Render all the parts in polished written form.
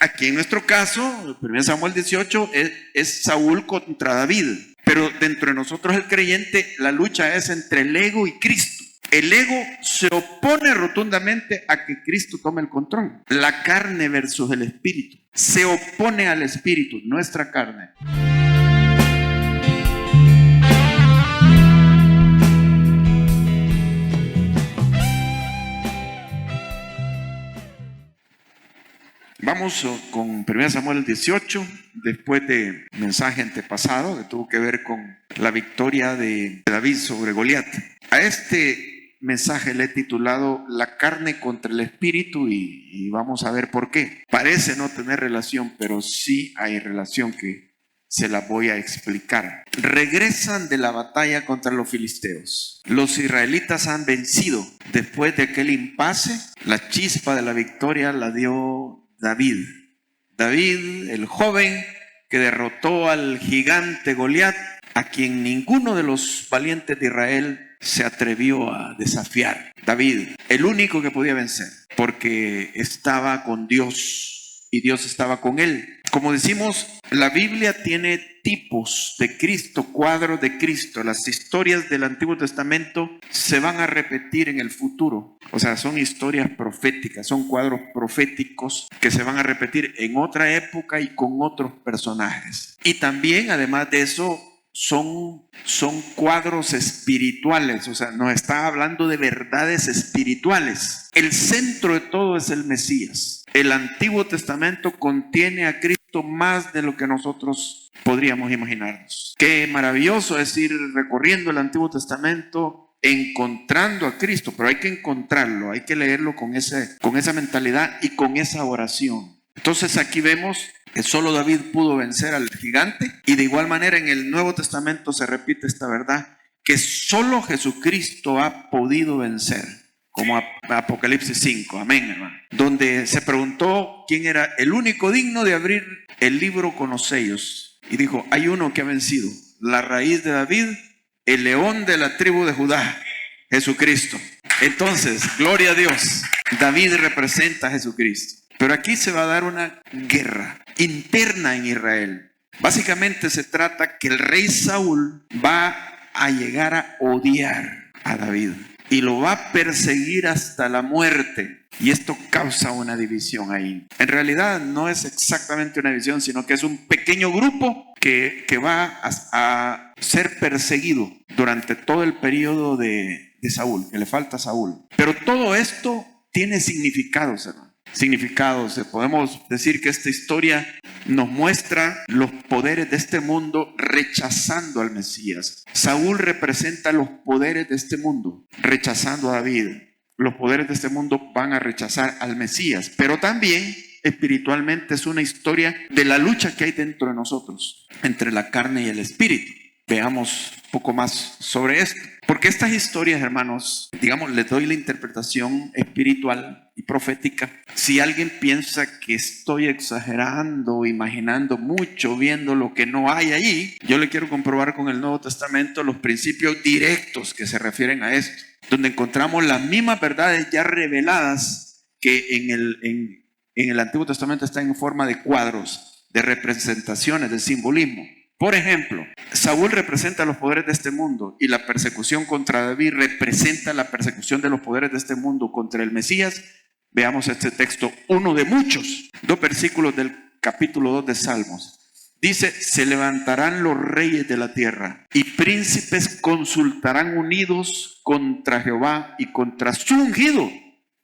Aquí en nuestro caso, 1 Samuel 18 es Saúl contra David. Pero dentro de nosotros el creyente, la lucha es entre el ego y Cristo. El ego se opone rotundamente a que Cristo tome el control. La carne versus el espíritu. Se opone al espíritu, nuestra carne. Vamos con 1 Samuel 18, después del mensaje antepasado que tuvo que ver con la victoria de David sobre Goliat. A este mensaje le he titulado La carne contra el espíritu y vamos a ver por qué. Parece no tener relación, pero sí hay relación que se la voy a explicar. Regresan de la batalla contra los filisteos. Los israelitas han vencido. Después de aquel impasse, la chispa de la victoria la dio David, el joven que derrotó al gigante Goliat, a quien ninguno de los valientes de Israel se atrevió a desafiar. David, el único que podía vencer, porque estaba con Dios y Dios estaba con él. Como decimos, la Biblia tiene tipos de Cristo, cuadros de Cristo. Las historias del Antiguo Testamento se van a repetir en el futuro. O sea, son historias proféticas, son cuadros proféticos que se van a repetir en otra época y con otros personajes. Y también, además de eso, son cuadros espirituales. O sea, nos está hablando de verdades espirituales. El centro de todo es el Mesías. El Antiguo Testamento contiene a Cristo más de lo que nosotros podríamos imaginarnos. Qué maravilloso es ir recorriendo el Antiguo Testamento encontrando a Cristo, pero hay que encontrarlo, hay que leerlo con esa mentalidad y con esa oración. Entonces aquí vemos que solo David pudo vencer al gigante, y de igual manera en el Nuevo Testamento se repite esta verdad, que solo Jesucristo ha podido vencer, como Apocalipsis 5, amén, hermano, donde se preguntó quién era el único digno de abrir el libro con los sellos, y dijo, hay uno que ha vencido, la raíz de David, el león de la tribu de Judá, Jesucristo. Entonces, gloria a Dios, David representa a Jesucristo. Pero aquí se va a dar una guerra interna en Israel. Básicamente se trata que el rey Saúl va a llegar a odiar a David y lo va a perseguir hasta la muerte. Y esto causa una división ahí. En realidad no es exactamente una división, sino que es un pequeño grupo que va a ser perseguido durante todo el periodo de Saúl, que le falta a Saúl. Pero todo esto tiene significados, hermano. Significados. Podemos decir que esta historia nos muestra los poderes de este mundo rechazando al Mesías. Saúl representa los poderes de este mundo rechazando a David. Los poderes de este mundo van a rechazar al Mesías, pero también espiritualmente es una historia de la lucha que hay dentro de nosotros entre la carne y el espíritu. Veamos un poco más sobre esto. Porque estas historias, hermanos, digamos, les doy la interpretación espiritual y profética. Si alguien piensa que estoy exagerando, imaginando mucho, viendo lo que no hay ahí, yo le quiero comprobar con el Nuevo Testamento los principios directos que se refieren a esto, donde encontramos las mismas verdades ya reveladas que en el Antiguo Testamento están en forma de cuadros, de representaciones, de simbolismo. Por ejemplo, Saúl representa los poderes de este mundo y la persecución contra David representa la persecución de los poderes de este mundo contra el Mesías. Veamos este texto, uno de muchos, 2 versículos del capítulo 2 de Salmos. Dice, se levantarán los reyes de la tierra y príncipes consultarán unidos contra Jehová y contra su ungido.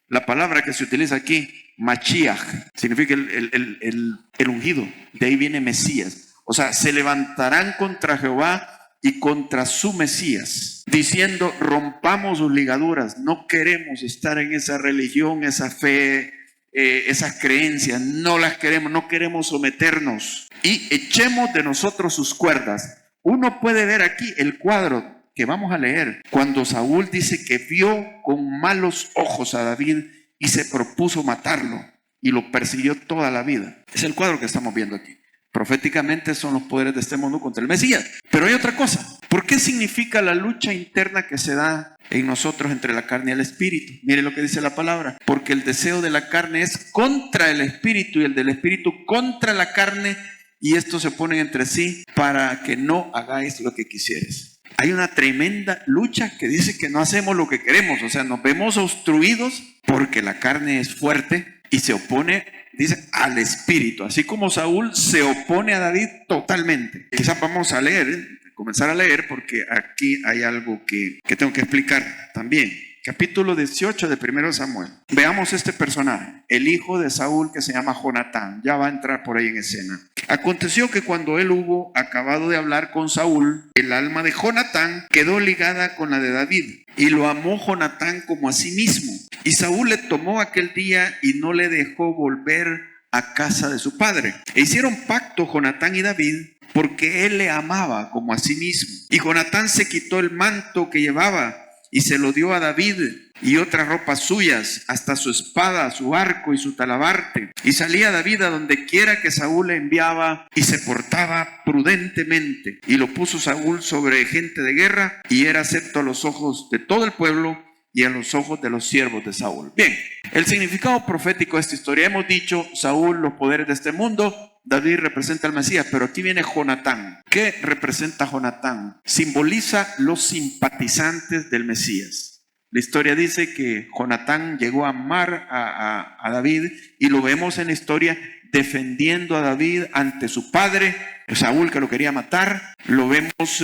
La palabra que se utiliza aquí, Mashiach, significa el ungido, de ahí viene Mesías. O sea, se levantarán contra Jehová y contra su Mesías, diciendo, rompamos sus ligaduras. No queremos estar en esa religión, esa fe, esas creencias. No las queremos, no queremos someternos. Y echemos de nosotros sus cuerdas. Uno puede ver aquí el cuadro que vamos a leer, cuando Saúl dice que vio con malos ojos a David y se propuso matarlo y lo persiguió toda la vida. Es el cuadro que estamos viendo aquí. Proféticamente son los poderes de este mundo contra el Mesías. Pero hay otra cosa. ¿Por qué significa la lucha interna que se da en nosotros entre la carne y el espíritu? Mire lo que dice la palabra. Porque el deseo de la carne es contra el espíritu y el del espíritu contra la carne, y estos se ponen entre sí para que no hagáis lo que quisieres. Hay una tremenda lucha que dice que no hacemos lo que queremos, o sea, nos vemos obstruidos porque la carne es fuerte y se opone, dice, al espíritu, así como Saúl se opone a David totalmente. Quizás vamos a leer, comenzar a leer, porque aquí hay algo que tengo que explicar también. Capítulo 18 de 1 Samuel. Veamos este personaje, el hijo de Saúl, que se llama Jonatán. Ya va a entrar por ahí en escena. Aconteció que cuando él hubo acabado de hablar con Saúl, el alma de Jonatán quedó ligada con la de David, y lo amó Jonatán como a sí mismo. Y Saúl le tomó aquel día y no le dejó volver a casa de su padre. E hicieron pacto Jonatán y David, porque él le amaba como a sí mismo. Y Jonatán se quitó el manto que llevaba y se lo dio a David, y otras ropas suyas, hasta su espada, su arco y su talabarte. Y salía David a donde quiera que Saúl le enviaba, y se portaba prudentemente. Y lo puso Saúl sobre gente de guerra, y era acepto a los ojos de todo el pueblo y a los ojos de los siervos de Saúl. Bien, el significado profético de esta historia. Hemos dicho, Saúl, los poderes de este mundo. David representa al Mesías, pero aquí viene Jonatán. ¿Qué representa Jonatán? Simboliza los simpatizantes del Mesías. La historia dice que Jonatán llegó a amar a David, y lo vemos en la historia defendiendo a David ante su padre, Saúl, que lo quería matar. Lo vemos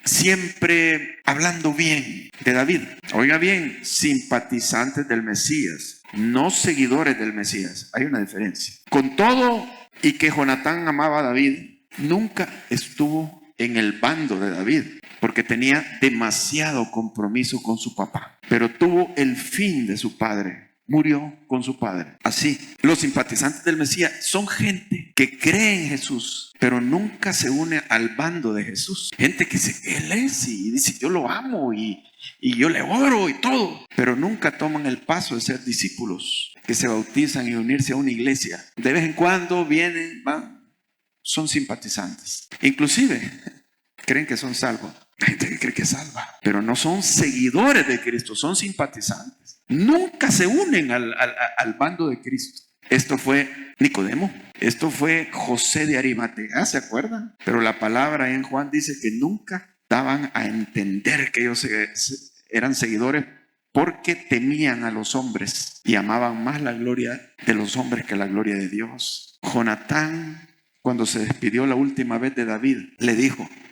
siempre hablando bien de David. Oiga bien, simpatizantes del Mesías, no seguidores del Mesías. Hay una diferencia. Con todo y que Jonatán amaba a David, nunca estuvo en el bando de David, porque tenía demasiado compromiso con su papá. Pero tuvo el fin de su padre. Murió con su padre. Así, los simpatizantes del Mesías son gente que cree en Jesús, pero nunca se une al bando de Jesús. Gente que dice, Él es, y dice, yo lo amo, y yo le oro y todo, pero nunca toman el paso de ser discípulos, que se bautizan y unirse a una iglesia. De vez en cuando vienen, van, son simpatizantes. Inclusive, creen que son salvos. La gente que cree que es salva, pero no son seguidores de Cristo, son simpatizantes. Nunca se unen al bando de Cristo. Esto fue Nicodemo, esto fue José de Arimatea, ¿se acuerdan? Pero la palabra en Juan dice que nunca daban a entender que ellos eran seguidores, porque temían a los hombres y amaban más la gloria de los hombres que la gloria de Dios. Jonatán, cuando se despidió la última vez de David,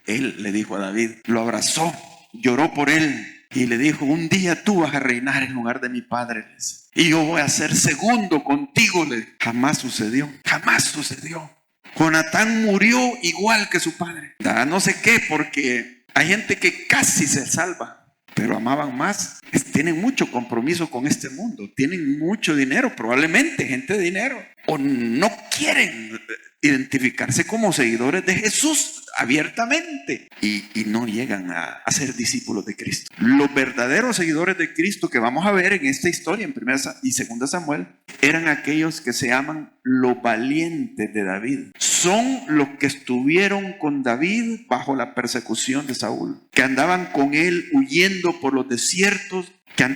él le dijo a David, lo abrazó, lloró por él y le dijo, un día tú vas a reinar en lugar de mi padre, y yo voy a ser segundo contigo. Jamás sucedió, jamás sucedió. Jonatán murió igual que su padre. No sé qué, porque hay gente que casi se salva, pero amaban más, tienen mucho compromiso con este mundo, tienen mucho dinero, probablemente gente de dinero, o no quieren identificarse como seguidores de Jesús abiertamente, y no llegan a ser discípulos de Cristo. Los verdaderos seguidores de Cristo que vamos a ver en esta historia, en 1 y 2 Samuel, eran aquellos que se llaman los valientes de David. Son los que estuvieron con David bajo la persecución de Saúl, que andaban con él huyendo por los desiertos,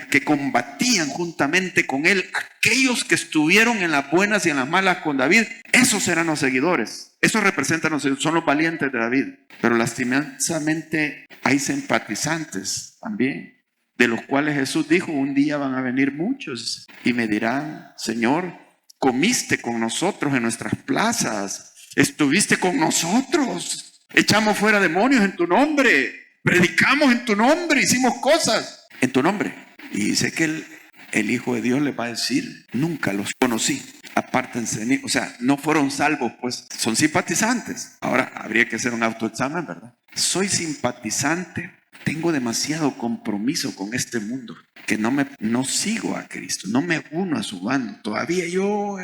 que combatían juntamente con él. Aquellos que estuvieron en las buenas y en las malas con David, esos eran los seguidores. Esos representan los seguidores, son los valientes de David. Pero lastimosamente hay simpatizantes también, de los cuales Jesús dijo, un día van a venir muchos y me dirán, Señor, comiste con nosotros en nuestras plazas, estuviste con nosotros, echamos fuera demonios en tu nombre, predicamos en tu nombre, hicimos cosas en tu nombre. Y dice que el Hijo de Dios le va a decir, nunca los conocí, apártense de mí. O sea, no fueron salvos, pues son simpatizantes. Ahora habría que hacer un autoexamen, ¿verdad? Soy simpatizante, tengo demasiado compromiso con este mundo, que no sigo a Cristo, no me uno a su bando. Todavía yo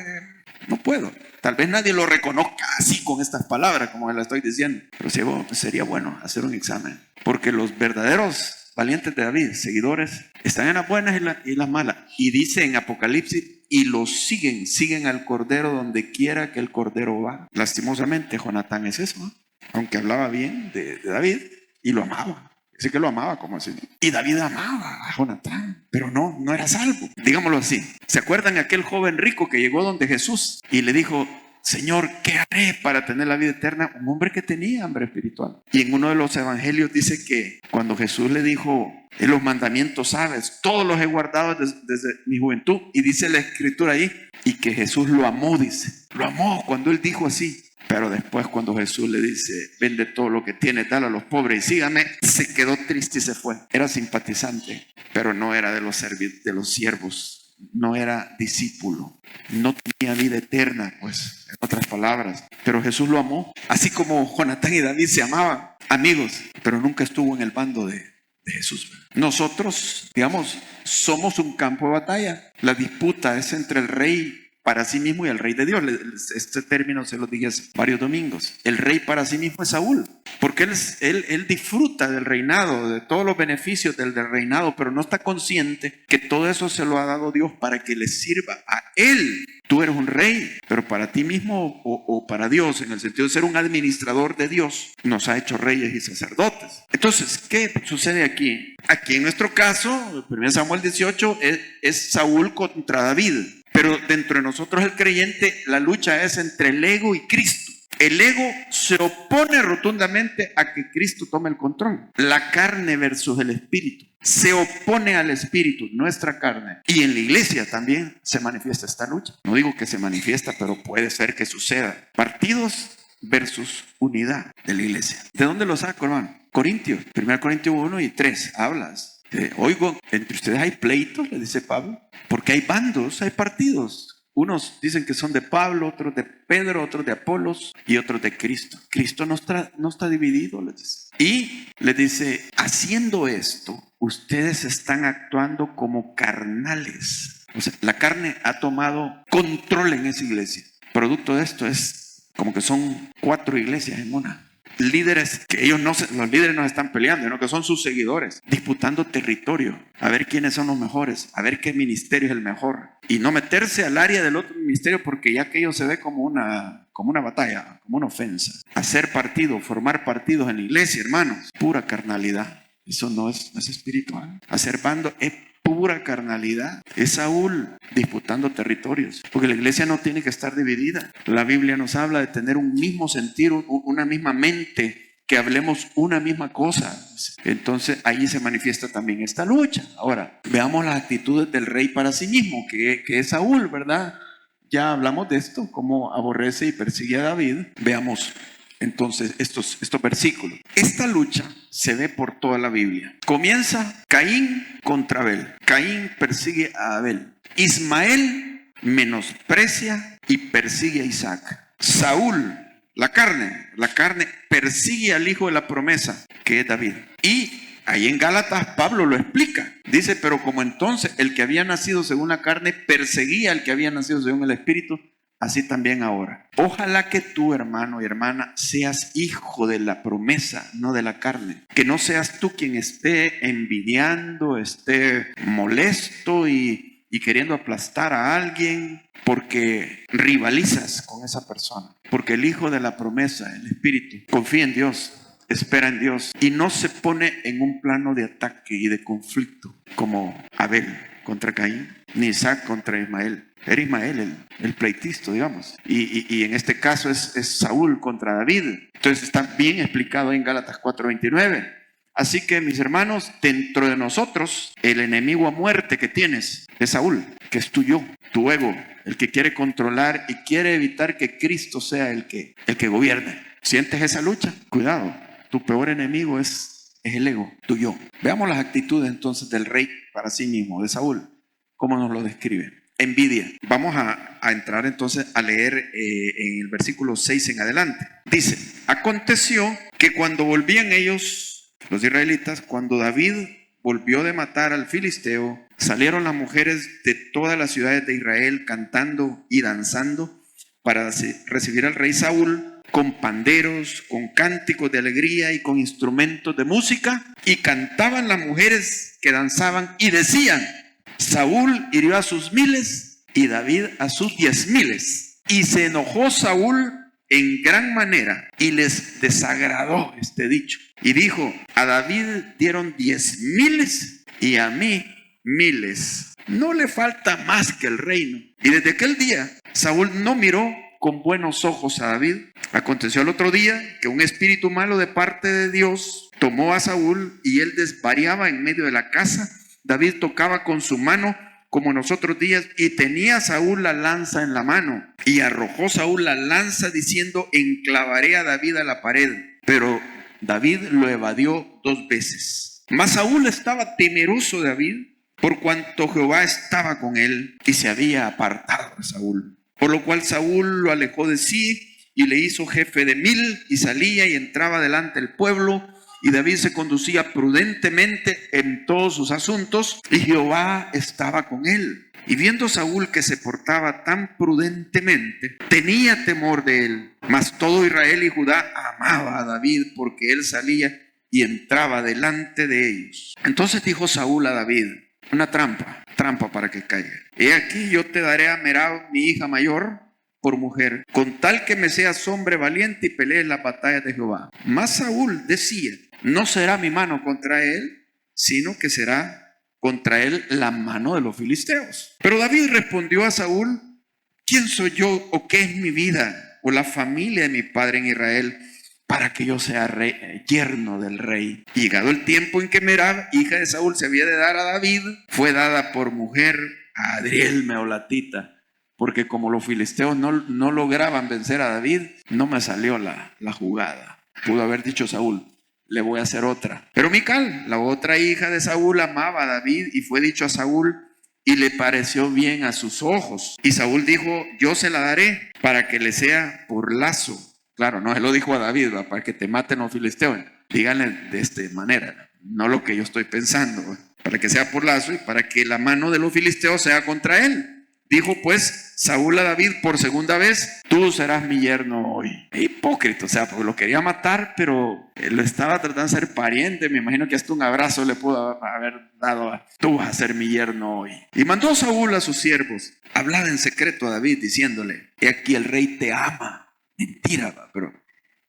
no puedo. Tal vez nadie lo reconozca así con estas palabras como la estoy diciendo, pero sería bueno hacer un examen, porque los verdaderos valientes de David, seguidores, están en las buenas y las malas. Y dice en Apocalipsis, y los siguen al Cordero donde quiera que el Cordero va. Lastimosamente, Jonatán es eso, ¿no? Aunque hablaba bien de David, y lo amaba. Dice que lo amaba como así. Y David amaba a Jonatán, pero no era salvo. Digámoslo así. ¿Se acuerdan aquel joven rico que llegó donde Jesús y le dijo: Señor, ¿qué haré para tener la vida eterna? Un hombre que tenía hambre espiritual. Y en uno de los evangelios dice que cuando Jesús le dijo: en los mandamientos sabes, todos los he guardado desde mi juventud. Y dice la escritura ahí, y que Jesús lo amó, dice. Lo amó cuando él dijo así. Pero después, cuando Jesús le dice: vende todo lo que tiene, dale a los pobres y sígame, se quedó triste y se fue. Era simpatizante, pero no era de los siervos, no era discípulo, no tenía vida eterna, pues, en otras palabras. Pero Jesús lo amó, así como Jonatán y David se amaban, amigos, pero nunca estuvo en el bando de Jesús. Nosotros, digamos, somos un campo de batalla. La disputa es entre el rey para sí mismo y el rey de Dios. Este término se lo dije hace varios domingos. El rey para sí mismo es Saúl, porque él disfruta del reinado, de todos los beneficios del reinado, pero no está consciente que todo eso se lo ha dado Dios para que le sirva a él. Tú eres un rey, pero para ti mismo o para Dios, en el sentido de ser un administrador de Dios, nos ha hecho reyes y sacerdotes. Entonces, ¿qué sucede aquí? Aquí en nuestro caso, 1 Samuel 18, es Saúl contra David. Pero dentro de nosotros, el creyente, la lucha es entre el ego y Cristo. El ego se opone rotundamente a que Cristo tome el control. La carne versus el espíritu. Se opone al espíritu, nuestra carne. Y en la iglesia también se manifiesta esta lucha. No digo que se manifiesta, pero puede ser que suceda. Partidos versus unidad de la iglesia. ¿De dónde lo saco, hermano? Corintios, 1 Corintios 1 y 3, hablas. Oigo, entre ustedes hay pleitos, le dice Pablo, porque hay bandos, hay partidos. Unos dicen que son de Pablo, otros de Pedro, otros de Apolos y otros de Cristo. Cristo no está dividido, les dice. Y les dice: haciendo esto, ustedes están actuando como carnales. O sea, la carne ha tomado control en esa iglesia. Producto de esto es como que son 4 iglesias en una. Líderes que los líderes no están peleando, sino que son sus seguidores, disputando territorio, a ver quiénes son los mejores, a ver qué ministerio es el mejor, y no meterse al área del otro ministerio, porque ya aquello se ve como una batalla, como una ofensa. Hacer partido, formar partidos en la iglesia, hermanos, pura carnalidad. Eso no es espiritual. Hacer bando es pura carnalidad. Es Saúl disputando territorios, porque la iglesia no tiene que estar dividida. La Biblia nos habla de tener un mismo sentir, una misma mente, que hablemos una misma cosa. Entonces ahí se manifiesta también esta lucha. Ahora, veamos las actitudes del rey para sí mismo, que es Saúl, ¿verdad? Ya hablamos de esto, cómo aborrece y persigue a David. Veamos entonces estos versículos. Esta lucha se ve por toda la Biblia. Comienza Caín contra Abel. Caín persigue a Abel. Ismael menosprecia y persigue a Isaac. Saúl, la carne persigue al hijo de la promesa, que es David. Y ahí en Gálatas Pablo lo explica. Dice: pero como entonces el que había nacido según la carne perseguía al que había nacido según el espíritu, así también ahora. Ojalá que tú, hermano y hermana, seas hijo de la promesa, no de la carne. Que no seas tú quien esté envidiando, esté molesto y queriendo aplastar a alguien porque rivalizas con esa persona. Porque el hijo de la promesa, el espíritu, confía en Dios, espera en Dios y no se pone en un plano de ataque y de conflicto como Abel contra Caín, ni Isaac contra Ismael. Era Ismael el pleitisto, digamos. Y en este caso es Saúl contra David. Entonces está bien explicado en Gálatas 4:29. Así que, mis hermanos, dentro de nosotros, el enemigo a muerte que tienes es Saúl, que es tu yo, tu ego, el que quiere controlar y quiere evitar que Cristo sea el que gobierne. ¿Sientes esa lucha? Cuidado, tu peor enemigo es el ego, tu yo. Veamos las actitudes entonces del rey para sí mismo, de Saúl. ¿Cómo nos lo describe? Envidia. Vamos a entrar entonces a leer en el versículo 6 en adelante. Dice: aconteció que cuando volvían ellos, los israelitas, cuando David volvió de matar al filisteo, salieron las mujeres de todas las ciudades de Israel cantando y danzando para recibir al rey Saúl, con panderos, con cánticos de alegría y con instrumentos de música. Y cantaban las mujeres que danzaban y decían: Saúl hirió a sus 1000 y David a sus 10,000. Y se enojó Saúl en gran manera y les desagradó este dicho. Y dijo: a David dieron 10,000 y a mí 1,000. No le falta más que el reino. Y desde aquel día Saúl no miró con buenos ojos a David. Aconteció el otro día que un espíritu malo de parte de Dios tomó a Saúl y él desvariaba en medio de la casa. David tocaba con su mano como en los otros días, y tenía Saúl la lanza en la mano. Y arrojó Saúl la lanza diciendo: enclavaré a David a la pared. Pero David lo evadió 2 veces. Mas Saúl estaba temeroso de David, por cuanto Jehová estaba con él, y se había apartado de Saúl. Por lo cual Saúl lo alejó de sí y le hizo jefe de 1,000, y salía y entraba delante del pueblo. Y David se conducía prudentemente en todos sus asuntos, y Jehová estaba con él. Y viendo Saúl que se portaba tan prudentemente, tenía temor de él. Mas todo Israel y Judá amaba a David, porque él salía y entraba delante de ellos. Entonces dijo Saúl a David: una trampa para que caiga. He aquí, yo te daré a Merab, mi hija mayor, por mujer, con tal que me seas hombre valiente y pelees las batallas de Jehová. Mas Saúl decía: no será mi mano contra él, sino que será contra él la mano de los filisteos. Pero David respondió a Saúl: ¿quién soy yo, o qué es mi vida, o la familia de mi padre en Israel, para que yo sea yerno del rey? Y llegado el tiempo en que Merab, hija de Saúl, se había de dar a David, fue dada por mujer a Adriel Meholatita. Porque como los filisteos no lograban vencer a David, no me salió la jugada. Pudo haber dicho Saúl: le voy a hacer otra. Pero Mical, la otra hija de Saúl, amaba a David, y fue dicho a Saúl, y le pareció bien a sus ojos. Y Saúl dijo: yo se la daré para que le sea por lazo. Claro, no se lo dijo a David, ¿va? Para que te maten los filisteos. Díganle de esta manera, no lo que yo estoy pensando, ¿va? Para que sea por lazo y para que la mano de los filisteos sea contra él. Dijo pues Saúl a David por segunda vez: tú serás mi yerno hoy. Hipócrita, o sea, porque lo quería matar, pero lo estaba tratando de ser pariente. Me imagino que hasta un abrazo le pudo haber dado: tú vas a ser mi yerno hoy. Y mandó Saúl a sus siervos: hablad en secreto a David, diciéndole: he aquí el rey te ama. Mentira, pero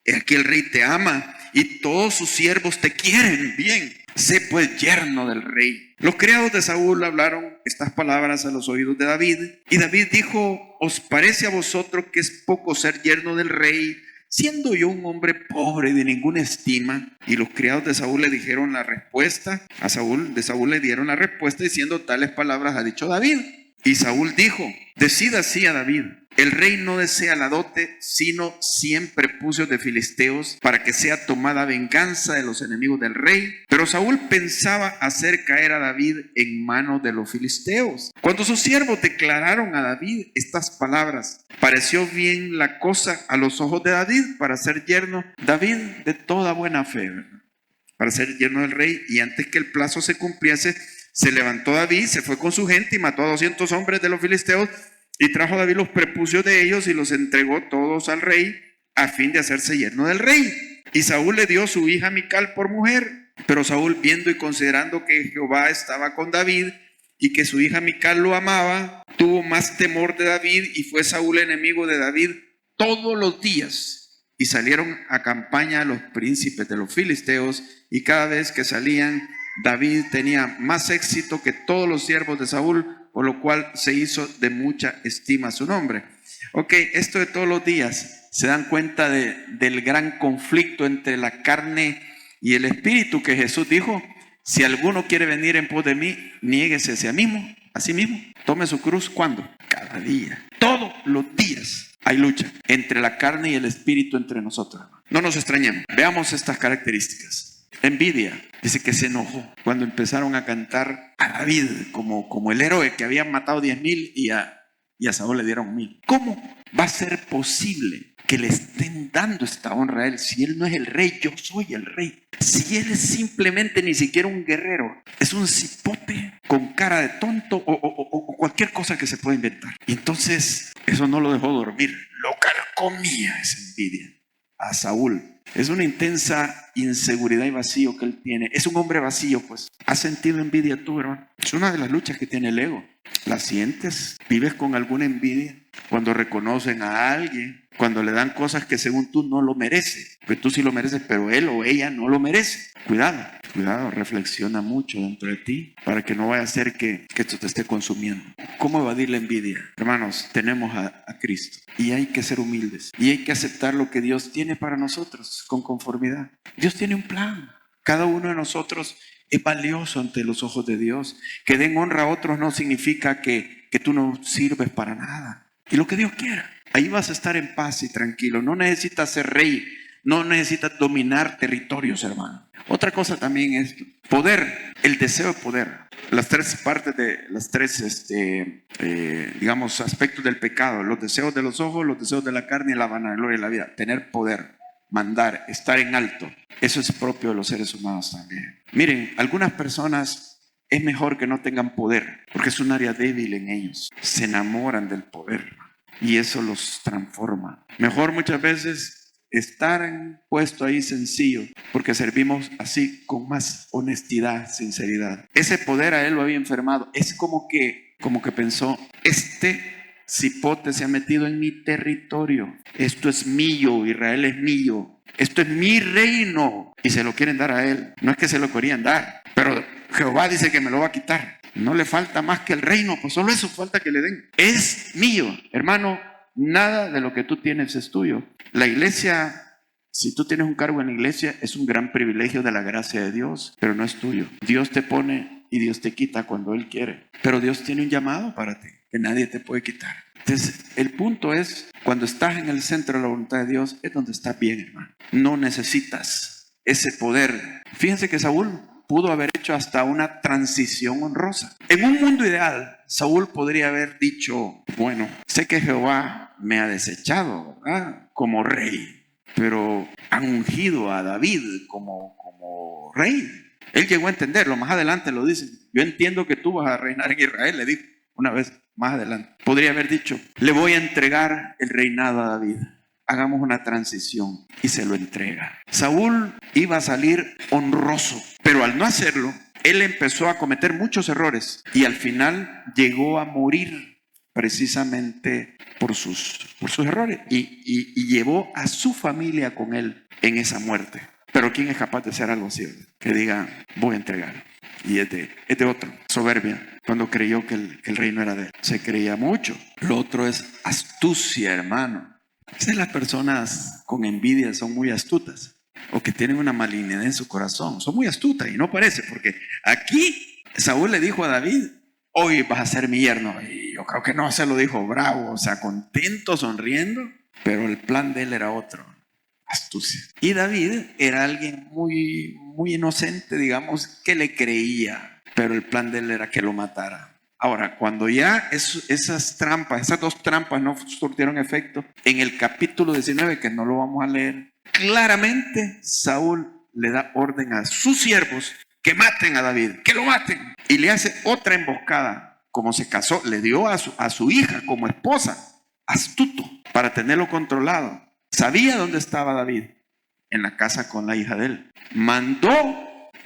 he aquí el rey te ama, y todos sus siervos te quieren bien. Sé pues yerno del rey. Los criados de Saúl hablaron estas palabras a los oídos de David, y David dijo: ¿os parece a vosotros que es poco ser yerno del rey, siendo yo un hombre pobre de ninguna estima? Y los criados de Saúl le dijeron la respuesta a Saúl, de Saúl le dieron la respuesta diciendo: tales palabras ha dicho David. Y Saúl dijo: decid así a David: el rey no desea la dote, sino 100 prepucios de filisteos, para que sea tomada venganza de los enemigos del rey. Pero Saúl pensaba hacer caer a David en manos de los filisteos. Cuando sus siervos declararon a David estas palabras, pareció bien la cosa a los ojos de David para ser yerno. David de toda buena fe, ¿verdad?, para ser yerno del rey. Y antes que el plazo se cumpliese, se levantó David, se fue con su gente y mató a 200 hombres de los filisteos. Y trajo David los prepucios de ellos y los entregó todos al rey, a fin de hacerse yerno del rey. Y Saúl le dio su hija Mical por mujer. Pero Saúl, viendo y considerando que Jehová estaba con David y que su hija Mical lo amaba, tuvo más temor de David, y fue Saúl enemigo de David todos los días. Y salieron a campaña los príncipes de los filisteos, y cada vez que salían, David tenía más éxito que todos los siervos de Saúl, por lo cual se hizo de mucha estima su nombre. Ok, esto de todos los días, se dan cuenta del gran conflicto entre la carne y el espíritu, que Jesús dijo: si alguno quiere venir en pos de mí, niéguese a sí mismo, tome su cruz. ¿Cuándo? Cada día. Todos los días hay lucha entre la carne y el espíritu entre nosotros. No nos extrañemos. Veamos estas características. Envidia. Dice que se enojó cuando empezaron a cantar a David como el héroe que había matado 10,000 y a Saúl le dieron 1,000. ¿Cómo va a ser posible que le estén dando esta honra a él si él no es el rey? Yo soy el rey. Si él es simplemente ni siquiera un guerrero, es un cipote con cara de tonto o cualquier cosa que se pueda inventar. Y entonces eso no lo dejó dormir, lo carcomía esa envidia a Saúl. Es una intensa inseguridad y vacío que él tiene. Es un hombre vacío, pues. ¿Has sentido envidia tú, hermano? Es una de las luchas que tiene el ego. ¿La sientes? ¿Vives con alguna envidia? Cuando reconocen a alguien, cuando le dan cosas que según tú no lo mereces, que tú sí lo mereces, pero él o ella no lo merece. Cuidado, cuidado, reflexiona mucho dentro de ti para que no vaya a ser que esto te esté consumiendo. ¿Cómo evadir la envidia? Hermanos, tenemos a Cristo y hay que ser humildes y hay que aceptar lo que Dios tiene para nosotros con conformidad. Dios tiene un plan. Cada uno de nosotros es valioso ante los ojos de Dios. Que den honra a otros no significa que tú no sirves para nada. Y lo que Dios quiera. Ahí vas a estar en paz y tranquilo. No necesitas ser rey. No necesitas dominar territorios, hermano. Otra cosa también es poder, el deseo de poder. Las tres partes de las tres, digamos, aspectos del pecado. Los deseos de los ojos, los deseos de la carne y la vanagloria de la vida. Tener poder, mandar, estar en alto. Eso es propio de los seres humanos también. Miren, algunas personas es mejor que no tengan poder, porque es un área débil en ellos. Se enamoran del poder y eso los transforma. Mejor muchas veces estar en puesto ahí sencillo, porque servimos así con más honestidad, sinceridad. Ese poder a él lo había enfermado. Es como que pensó, este cipote se ha metido en mi territorio. Esto es mío, Israel es mío. Esto es mi reino. Y se lo quieren dar a él. No es que se lo querían dar, pero Jehová dice que me lo va a quitar. No le falta más que el reino, pues solo eso falta que le den. Es mío, hermano. Nada de lo que tú tienes es tuyo. La iglesia, si tú tienes un cargo en la iglesia, es un gran privilegio de la gracia de Dios, pero no es tuyo. Dios te pone y Dios te quita cuando Él quiere. Pero Dios tiene un llamado para ti, que nadie te puede quitar. Entonces, el punto es, cuando estás en el centro de la voluntad de Dios, es donde estás bien, hermano. No necesitas ese poder. Fíjense que Saúl pudo haber hecho hasta una transición honrosa. En un mundo ideal, Saúl podría haber dicho, bueno, sé que Jehová me ha desechado, ¿verdad?, como rey, pero han ungido a David como rey. Él llegó a entenderlo, más adelante lo dice. Yo entiendo que tú vas a reinar en Israel, le dijo una vez más adelante. Podría haber dicho, le voy a entregar el reinado a David. Hagamos una transición, y se lo entrega. Saúl iba a salir honroso, pero al no hacerlo, él empezó a cometer muchos errores y al final llegó a morir precisamente por sus errores y llevó a su familia con él en esa muerte. Pero ¿quién es capaz de hacer algo así? Que diga, voy a entregar. Y es de otro, soberbia, cuando creyó que el reino era de él. Se creía mucho. Lo otro es astucia, hermano. Las personas con envidia son muy astutas o que tienen una malignidad en su corazón. Son muy astutas y no parece, porque aquí Saúl le dijo a David, hoy vas a ser mi yerno. Y yo creo que no se lo dijo bravo, o sea, contento, sonriendo, pero el plan de él era otro, astucia. Y David era alguien muy, muy inocente, digamos, que le creía, pero el plan de él era que lo matara. Ahora, cuando ya esas dos trampas no surtieron efecto, en el capítulo 19, que no lo vamos a leer, claramente Saúl le da orden a sus siervos que maten a David, que lo maten. Y le hace otra emboscada. Como se casó, le dio a su hija como esposa, astuto, para tenerlo controlado. Sabía dónde estaba David, en la casa con la hija de él. Mandó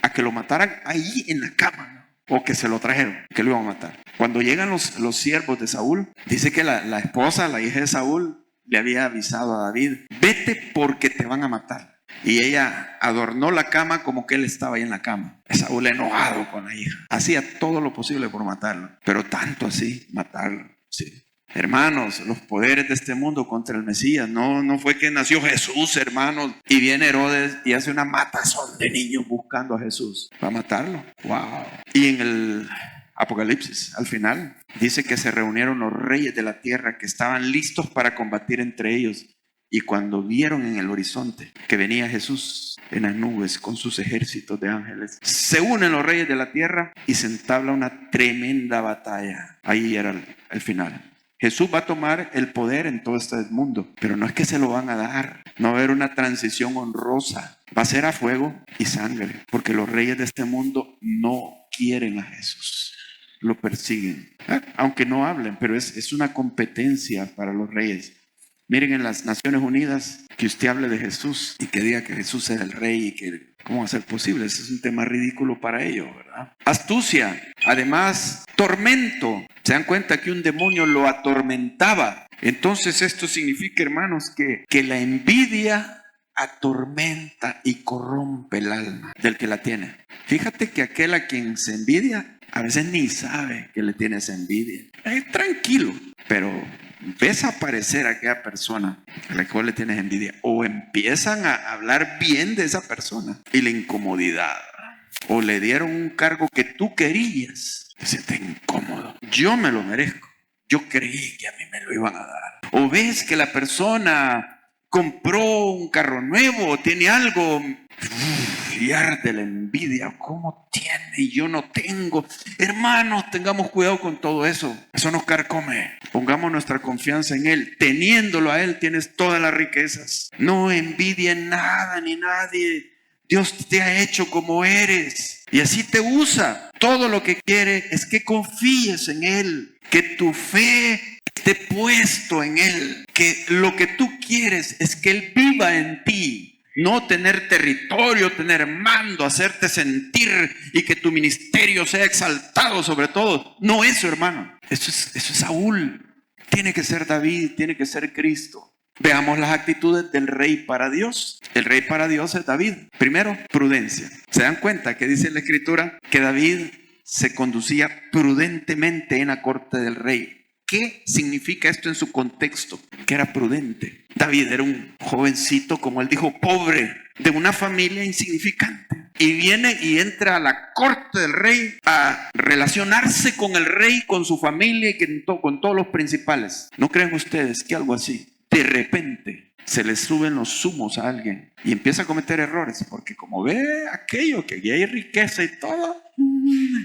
a que lo mataran ahí en la cama. O que se lo trajeron, que lo iban a matar. Cuando llegan los siervos de Saúl, dice que la esposa, la hija de Saúl, le había avisado a David, vete porque te van a matar. Y ella adornó la cama como que él estaba ahí en la cama. Saúl enojado con la hija. Hacía todo lo posible por matarlo, pero tanto así, matarlo, sí. Hermanos, los poderes de este mundo contra el Mesías, no fue que nació Jesús, hermanos, y viene Herodes y hace una matazón de niños buscando a Jesús para matarlo. Wow. Y en el Apocalipsis, al final, dice que se reunieron los reyes de la tierra que estaban listos para combatir entre ellos. Y cuando vieron en el horizonte que venía Jesús en las nubes con sus ejércitos de ángeles, se unen los reyes de la tierra y se entabla una tremenda batalla. Ahí era el final. Jesús va a tomar el poder en todo este mundo, pero no es que se lo van a dar. No va a haber una transición honrosa. Va a ser a fuego y sangre, porque los reyes de este mundo no quieren a Jesús. Lo persiguen. Aunque no hablen, pero es una competencia para los reyes. Miren en las Naciones Unidas que usted hable de Jesús y que diga que Jesús es el rey y que ¿Cómo va a ser posible? Ese es un tema ridículo para ellos, ¿verdad? Astucia, además, tormento. ¿Se dan cuenta que un demonio lo atormentaba? Entonces esto significa, hermanos, que la envidia atormenta y corrompe el alma del que la tiene. Fíjate que aquel a quien se envidia a veces ni sabe que le tiene esa envidia. Es tranquilo, pero ves aparecer a aquella persona a la cual le tienes envidia, o empiezan a hablar bien de esa persona y la incomodidad, o le dieron un cargo que tú querías, te sientes incómodo. Yo me lo merezco, yo creí que a mí me lo iban a dar. O ves que la persona compró un carro nuevo, tiene algo, y arde la envidia. ¿Cómo tiene y yo no tengo? Hermanos, tengamos cuidado con todo eso. Eso nos carcome. Pongamos nuestra confianza en Él. Teniéndolo a Él, tienes todas las riquezas. No envidien nada ni nadie. Dios te ha hecho como eres y así te usa. Todo lo que quiere es que confíes en Él, que tu fe esté puesto en Él, que lo que tú quieres es que Él viva en ti. No tener territorio, tener mando, hacerte sentir y que tu ministerio sea exaltado sobre todo. No eso, hermano. Eso es Saúl. Tiene que ser David, tiene que ser Cristo. Veamos las actitudes del rey para Dios. El rey para Dios es David. Primero, prudencia. ¿Se dan cuenta que dice la Escritura que David se conducía prudentemente en la corte del rey? ¿Qué significa esto en su contexto? Que era prudente. David era un jovencito, como él dijo, pobre, de una familia insignificante. Y viene y entra a la corte del rey a relacionarse con el rey, con su familia y con todos los principales. ¿No creen ustedes que algo así, de repente, se le suben los humos a alguien y empieza a cometer errores? Porque como ve aquello, que ya hay riqueza y todo,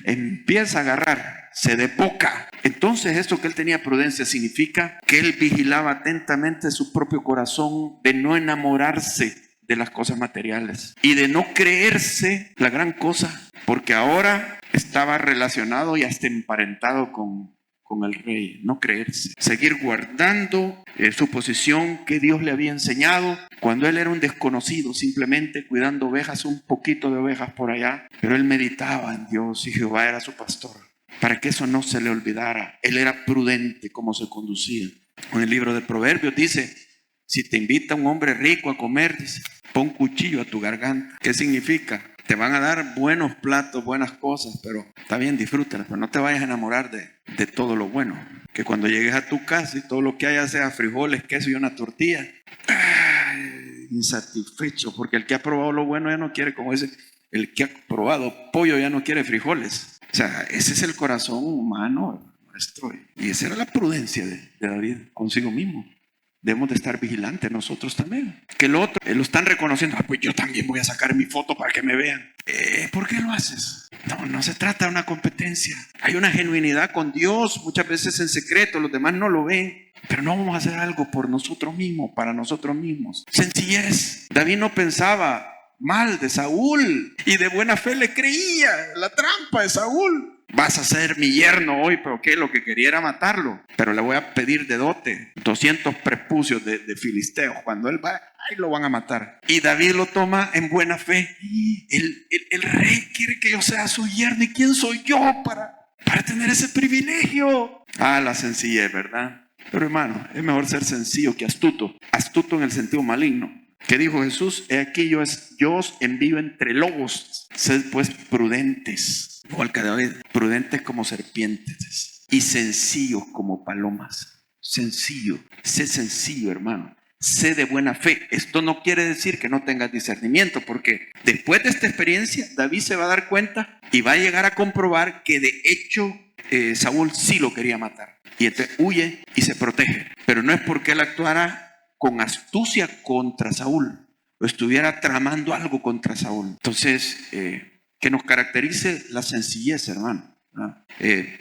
empieza a agarrar, se desboca. Entonces esto que él tenía prudencia significa que él vigilaba atentamente su propio corazón de no enamorarse de las cosas materiales y de no creerse la gran cosa, porque ahora estaba relacionado y hasta emparentado con el rey. No creerse, seguir guardando su posición que Dios le había enseñado cuando él era un desconocido, simplemente cuidando ovejas, un poquito de ovejas por allá, pero él meditaba en Dios y Jehová era su pastor, para que eso no se le olvidara. Él era prudente como se conducía. En el libro de Proverbios dice, si te invita un hombre rico a comer, dice, pon cuchillo a tu garganta. ¿Qué significa? Te van a dar buenos platos, buenas cosas, pero está bien, disfrútalas, pero no te vayas a enamorar de todo lo bueno. Que cuando llegues a tu casa y todo lo que haya sea frijoles, queso y una tortilla, insatisfecho, porque el que ha probado lo bueno ya no quiere, como dice, el que ha probado pollo ya no quiere frijoles. O sea, ese es el corazón humano nuestro. Y esa era la prudencia de David consigo mismo. Debemos de estar vigilantes nosotros también. Que el otro lo están reconociendo. Pues yo también voy a sacar mi foto para que me vean. ¿Por qué lo haces? No se trata de una competencia. Hay una genuinidad con Dios, muchas veces en secreto, los demás no lo ven. Pero no vamos a hacer algo por nosotros mismos, para nosotros mismos. Sencillez. David no pensaba mal de Saúl y de buena fe le creía la trampa de Saúl. Vas a ser mi yerno hoy, pero ¿qué? Lo que quería era matarlo, pero le voy a pedir de dote 200 prepucios de filisteos. Cuando él va, ahí lo van a matar. Y David lo toma en buena fe. El rey quiere que yo sea su yerno. ¿Y quién soy yo para tener ese privilegio? La sencillez, ¿verdad? Pero hermano, es mejor ser sencillo que astuto. Astuto en el sentido maligno. ¿Qué dijo Jesús? He aquí yo os envío entre lobos. Sed pues prudentes, igual que David, prudentes como serpientes y sencillos como palomas. Sencillo, sé sencillo, hermano. Sé de buena fe. Esto no quiere decir que no tengas discernimiento, porque después de esta experiencia, David se va a dar cuenta y va a llegar a comprobar que de hecho Saúl sí lo quería matar. Y entonces huye y se protege. Pero no es porque él actuara con astucia contra Saúl o estuviera tramando algo contra Saúl. Entonces, que nos caracterice la sencillez, hermano, ¿no?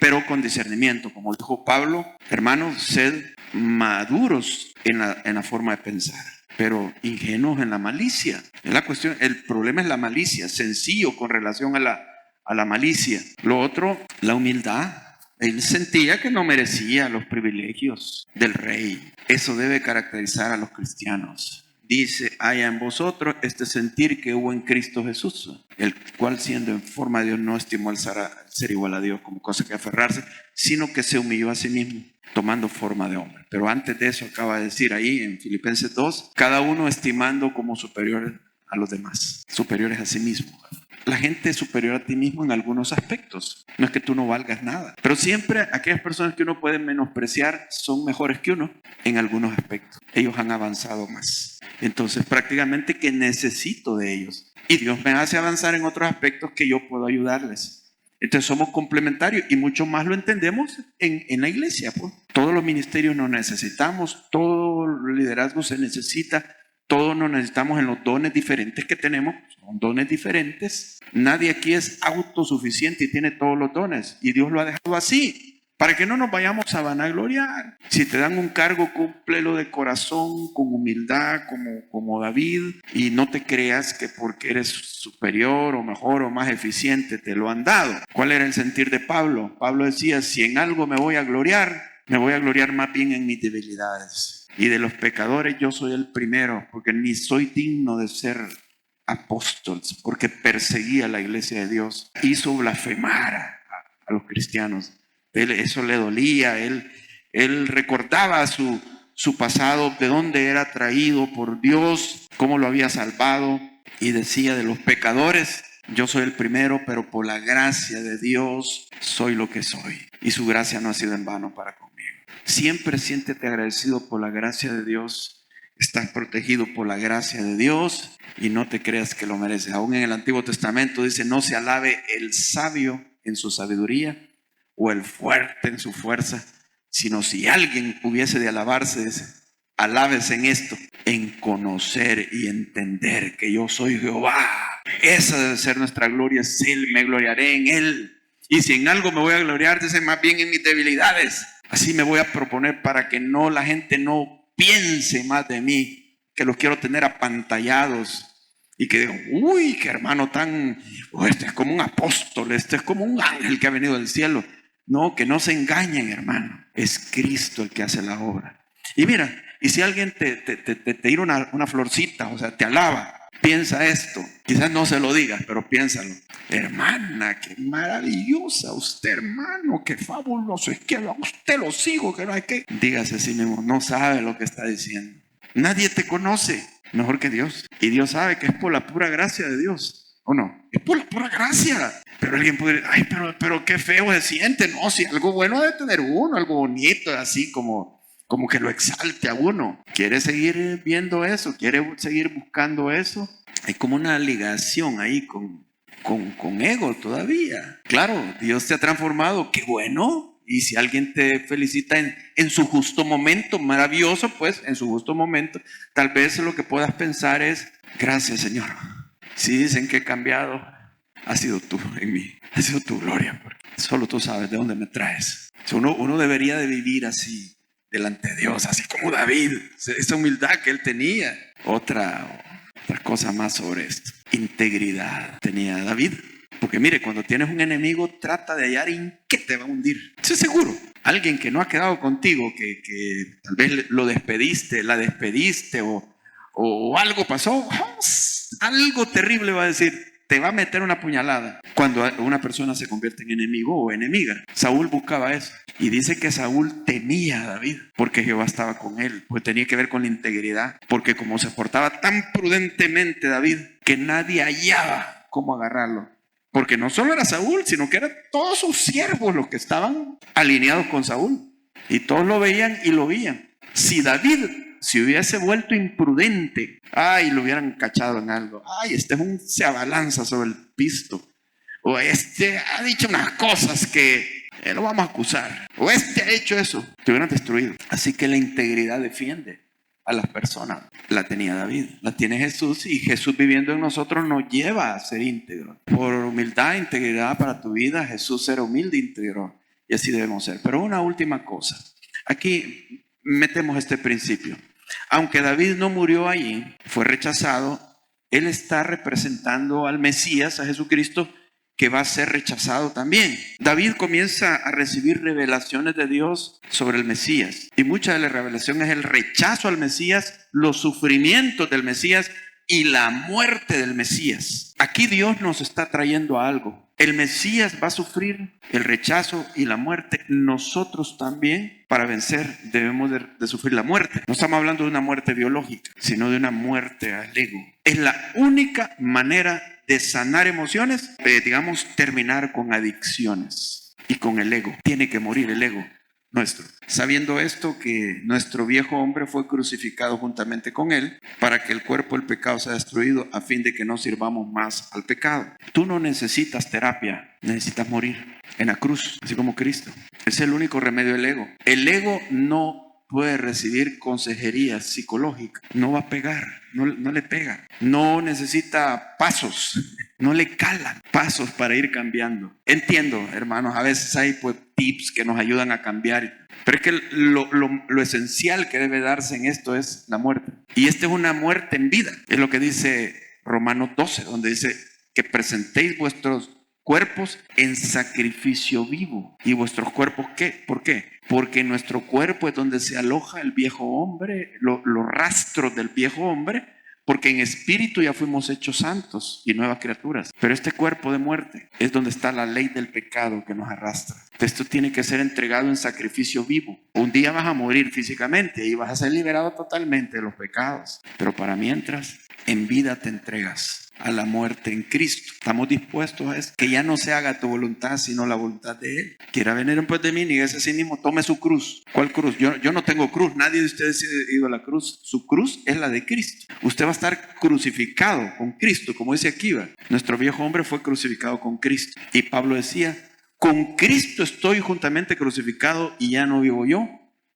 Pero con discernimiento, como dijo Pablo, hermanos, sed maduros en la forma de pensar, pero ingenuos en la malicia. Es la cuestión, el problema es la malicia, sencillo con relación a la malicia. Lo otro, la humildad. Él sentía que no merecía los privilegios del rey. Eso debe caracterizar a los cristianos. dice, haya en vosotros este sentir que hubo en Cristo Jesús, el cual siendo en forma de Dios no estimó el ser igual a Dios como cosa que aferrarse, sino que se humilló a sí mismo, tomando forma de hombre. Pero antes de eso acaba de decir ahí en Filipenses 2, cada uno estimando como superior a los demás, superiores a sí mismo. La gente es superior a ti mismo en algunos aspectos. No es que tú no valgas nada, pero siempre aquellas personas que uno puede menospreciar son mejores que uno en algunos aspectos. Ellos han avanzado más. Entonces prácticamente que necesito de ellos. Y Dios me hace avanzar en otros aspectos que yo puedo ayudarles. Entonces somos complementarios y mucho más lo entendemos en la iglesia. Pues. Todos los ministerios nos necesitamos, todo liderazgo se necesita. Todos nos necesitamos en los dones diferentes que tenemos, son dones diferentes. Nadie aquí es autosuficiente y tiene todos los dones. Y Dios lo ha dejado así, para que no nos vayamos a vanagloriar. Si te dan un cargo, cúmplelo de corazón, con humildad, como David. Y no te creas que porque eres superior o mejor o más eficiente te lo han dado. ¿Cuál era el sentir de Pablo? Pablo decía, si en algo me voy a gloriar más bien en mis debilidades. Y de los pecadores yo soy el primero, porque ni soy digno de ser apóstol, porque perseguía a la iglesia de Dios. Hizo blasfemar a los cristianos. Eso le dolía. Él recordaba su pasado, de dónde era traído por Dios, cómo lo había salvado. Y decía de los pecadores, yo soy el primero, pero por la gracia de Dios soy lo que soy. Y su gracia no ha sido en vano para conmigo. Siempre siéntete agradecido por la gracia de Dios. Estás protegido por la gracia de Dios y no te creas que lo mereces. Aún en el Antiguo Testamento dice, no se alabe el sabio en su sabiduría o el fuerte en su fuerza, sino si alguien hubiese de alabarse, dice, alábese en esto, en conocer y entender que yo soy Jehová. Esa debe ser nuestra gloria, es Él, me gloriaré en Él. Y si en algo me voy a gloriar, dice, más bien en mis debilidades. Así me voy a proponer para que la gente no piense más de mí, que los quiero tener apantallados y que digan, uy, qué hermano este es como un apóstol, este es como un ángel que ha venido del cielo. No, que no se engañen, hermano. Es Cristo el que hace la obra. Y mira, y si alguien te tira una florcita, o sea, te alaba, piensa esto. Quizás no se lo digas, pero piénsalo. Hermana, qué maravillosa usted, hermano, qué fabuloso. Es que a usted lo sigo, que no hay que. Dígase a sí mismo, no sabe lo que está diciendo. Nadie te conoce mejor que Dios. Y Dios sabe que es por la pura gracia de Dios. ¿O no? Es por la pura gracia. Pero alguien puede decir, ay, pero qué feo se siente. No, si algo bueno debe tener uno, algo bonito, así como que lo exalte a uno. ¿Quiere seguir viendo eso? ¿Quiere seguir buscando eso? Hay como una ligación ahí con ego todavía. Claro, Dios te ha transformado, qué bueno. Y si alguien te felicita en su justo momento, maravilloso, pues en su justo momento, tal vez lo que puedas pensar es, gracias Señor. Si dicen que he cambiado, has sido tú en mí, ha sido tu gloria, porque solo tú sabes de dónde me traes. Uno debería de vivir así delante de Dios, así como David, esa humildad que él tenía. Otra cosa más sobre esto, integridad tenía David. Porque mire, cuando tienes un enemigo, trata de hallar en qué te va a hundir. Estoy seguro, alguien que no ha quedado contigo, que tal vez lo despediste, la despediste o algo pasó, algo terrible va a decir, te va a meter una puñalada. Cuando una persona se convierte en enemigo o enemiga, Saúl buscaba eso. Y dice que Saúl temía a David porque Jehová estaba con él, pues tenía que ver con la integridad, porque como se portaba tan prudentemente David, que nadie hallaba cómo agarrarlo. Porque no solo era Saúl, sino que eran todos sus siervos los que estaban alineados con Saúl. Y todos lo veían y lo veían. Si David se hubiese vuelto imprudente, lo hubieran cachado en algo. Se abalanza sobre el pisto. O ha dicho unas cosas que lo vamos a acusar. O ha hecho eso. Te hubieran destruido. Así que la integridad defiende a las personas. La tenía David, la tiene Jesús, y Jesús viviendo en nosotros nos lleva a ser íntegros. Por humildad e integridad para tu vida, Jesús era humilde e íntegro, y así debemos ser. Pero una última cosa, aquí metemos este principio. Aunque David no murió allí, fue rechazado, él está representando al Mesías, a Jesucristo, que va a ser rechazado también. David comienza a recibir revelaciones de Dios sobre el Mesías. Y mucha de la revelación es el rechazo al Mesías, los sufrimientos del Mesías y la muerte del Mesías. Aquí Dios nos está trayendo a algo. El Mesías va a sufrir el rechazo y la muerte. Nosotros también, para vencer, debemos de sufrir la muerte. No estamos hablando de una muerte biológica, sino de una muerte al ego. Es la única manera de sanar emociones, digamos, terminar con adicciones y con el ego. Tiene que morir el ego nuestro. Sabiendo esto, que nuestro viejo hombre fue crucificado juntamente con él para que el cuerpo del pecado sea destruido, a fin de que no sirvamos más al pecado. Tú no necesitas terapia, necesitas morir en la cruz, así como Cristo. Es el único remedio del ego. El ego no puede recibir consejería psicológica, no va a pegar, no le pega, no necesita pasos, no le calan pasos para ir cambiando. Entiendo, hermanos, a veces hay pues tips que nos ayudan a cambiar, pero es que lo esencial que debe darse en esto es la muerte. Y esta es una muerte en vida, es lo que dice Romanos 12, donde dice que presentéis vuestros cuerpos en sacrificio vivo. ¿Y vuestros cuerpos qué? ¿Por qué? Porque nuestro cuerpo es donde se aloja el viejo hombre, los rastros del viejo hombre, porque en espíritu ya fuimos hechos santos y nuevas criaturas. Pero este cuerpo de muerte es donde está la ley del pecado que nos arrastra. Esto tiene que ser entregado en sacrificio vivo. Un día vas a morir físicamente y vas a ser liberado totalmente de los pecados. Pero para mientras, en vida te entregas a la muerte en Cristo. Estamos dispuestos a eso, que ya no se haga tu voluntad sino la voluntad de Él. Quiera venir en pos de mí, níguese a sí mismo, tome su cruz. ¿Cuál cruz? Yo no tengo cruz, nadie de ustedes ha ido a la cruz. Su cruz es la de Cristo. Usted va a estar crucificado con Cristo, como dice aquí, nuestro viejo hombre fue crucificado con Cristo. Y Pablo decía, con Cristo estoy juntamente crucificado y ya no vivo yo,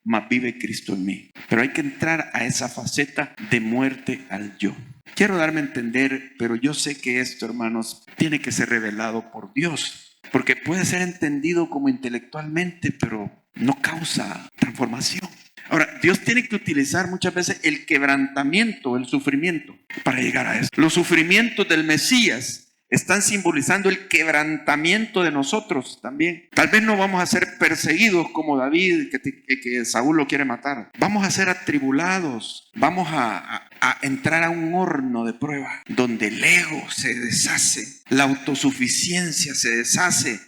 mas vive Cristo en mí. Pero hay que entrar a esa faceta de muerte al yo. Quiero darme a entender, pero yo sé que esto, hermanos, tiene que ser revelado por Dios, porque puede ser entendido como intelectualmente, pero no causa transformación. Ahora, Dios tiene que utilizar muchas veces el quebrantamiento, el sufrimiento, para llegar a eso. Los sufrimientos del Mesías están simbolizando el quebrantamiento de nosotros también. Tal vez no vamos a ser perseguidos como David, que Saúl lo quiere matar. Vamos a ser atribulados. Vamos a entrar a un horno de prueba donde el ego se deshace, la autosuficiencia se deshace.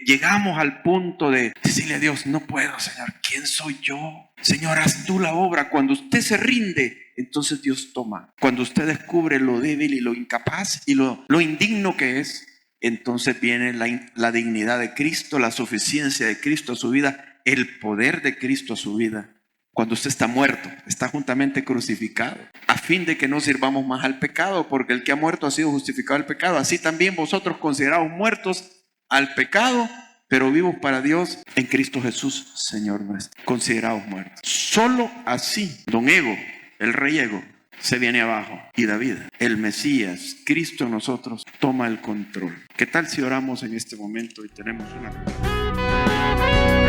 Llegamos al punto de decirle a Dios, no puedo, Señor, ¿quién soy yo? Señor, haz tú la obra. Cuando usted se rinde, entonces Dios toma. Cuando usted descubre lo débil y lo incapaz y lo indigno que es, entonces viene la dignidad de Cristo, la suficiencia de Cristo a su vida, el poder de Cristo a su vida. Cuando usted está muerto, está juntamente crucificado, a fin de que no sirvamos más al pecado, porque el que ha muerto ha sido justificado al pecado. Así también vosotros considerados muertos al pecado, pero vivos para Dios en Cristo Jesús, Señor nuestro. Considerados muertos. Solo así, don Ego, el rey ego, se viene abajo. Y David, el Mesías, Cristo en nosotros, toma el control. ¿Qué tal si oramos en este momento y tenemos una...